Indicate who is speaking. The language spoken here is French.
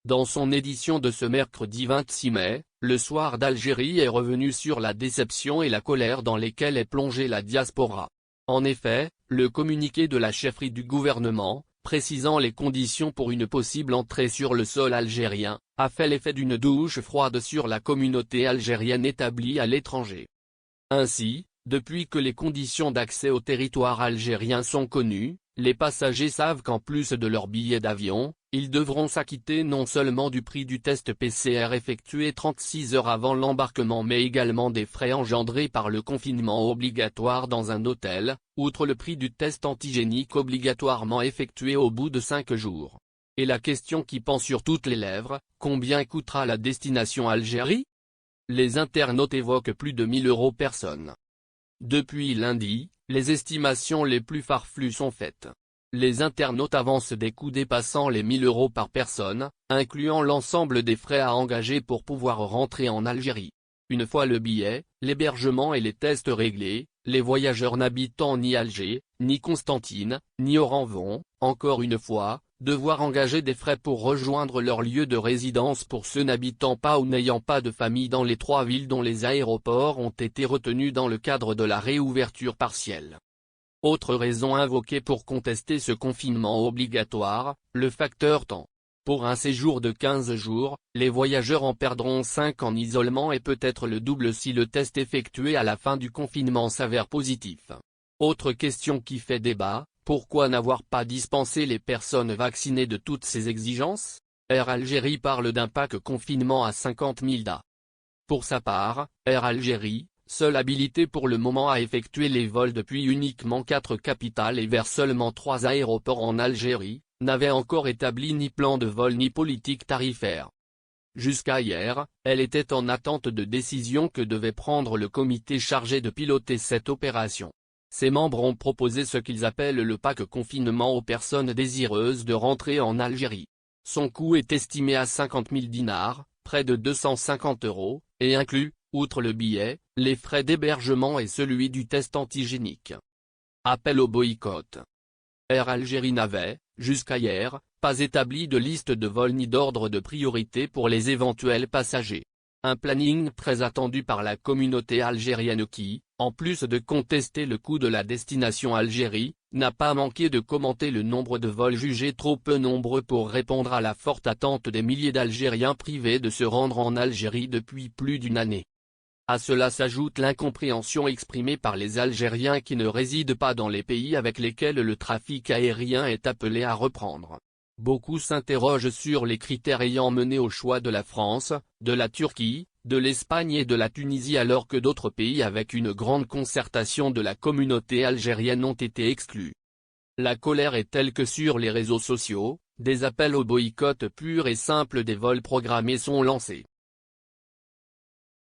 Speaker 1: Dans son édition de ce mercredi 26 mai, le Soir d'Algérie est revenu sur la déception et la colère dans lesquelles est plongée la diaspora. En effet, le communiqué de la chefferie du gouvernement, précisant les conditions pour une possible entrée sur le sol algérien, a fait l'effet d'une douche froide sur la communauté algérienne établie à l'étranger. Ainsi, depuis que les conditions d'accès au territoire algérien sont connues, les passagers savent qu'en plus de leur billet d'avion, ils devront s'acquitter non seulement du prix du test PCR effectué 36 heures avant l'embarquement mais également des frais engendrés par le confinement obligatoire dans un hôtel, outre le prix du test antigénique obligatoirement effectué au bout de 5 jours. Et la question qui pend sur toutes les lèvres, combien coûtera la destination Algérie? Les internautes évoquent plus de 1 000 € personne. Depuis lundi, les estimations les plus farfelues sont faites. Les internautes avancent des coûts dépassant les 1 000 € par personne, incluant l'ensemble des frais à engager pour pouvoir rentrer en Algérie. Une fois le billet, l'hébergement et les tests réglés, les voyageurs n'habitant ni Alger, ni Constantine, ni Oran vont, encore une fois, devoir engager des frais pour rejoindre leur lieu de résidence pour ceux n'habitant pas ou n'ayant pas de famille dans les 3 villes dont les aéroports ont été retenus dans le cadre de la réouverture partielle. Autre raison invoquée pour contester ce confinement obligatoire, le facteur temps. Pour un séjour de 15 jours, les voyageurs en perdront 5 en isolement et peut-être le double si le test effectué à la fin du confinement s'avère positif. Autre question qui fait débat, pourquoi n'avoir pas dispensé les personnes vaccinées de toutes ces exigences? Air Algérie parle d'un pack confinement à 50 000 $. Pour sa part, Air Algérie, seule habilité pour le moment à effectuer les vols depuis uniquement 4 capitales et vers seulement 3 aéroports en Algérie, n'avait encore établi ni plan de vol ni politique tarifaire. Jusqu'à hier, elle était en attente de décision que devait prendre le comité chargé de piloter cette opération. Ses membres ont proposé ce qu'ils appellent le pack confinement aux personnes désireuses de rentrer en Algérie. Son coût est estimé à 50 000 dinars, près de 250 €, et inclut, outre le billet, les frais d'hébergement et celui du test antigénique. Appel au boycott. Air Algérie n'avait, jusqu'à hier, pas établi de liste de vols ni d'ordre de priorité pour les éventuels passagers. Un planning très attendu par la communauté algérienne qui, en plus de contester le coût de la destination Algérie, n'a pas manqué de commenter le nombre de vols jugés trop peu nombreux pour répondre à la forte attente des milliers d'Algériens privés de se rendre en Algérie depuis plus d'une année. À cela s'ajoute l'incompréhension exprimée par les Algériens qui ne résident pas dans les pays avec lesquels le trafic aérien est appelé à reprendre. Beaucoup s'interrogent sur les critères ayant mené au choix de la France, de la Turquie, de l'Espagne et de la Tunisie alors que d'autres pays avec une grande concertation de la communauté algérienne ont été exclus. La colère est telle que sur les réseaux sociaux, des appels au boycott pur et simple des vols programmés sont lancés.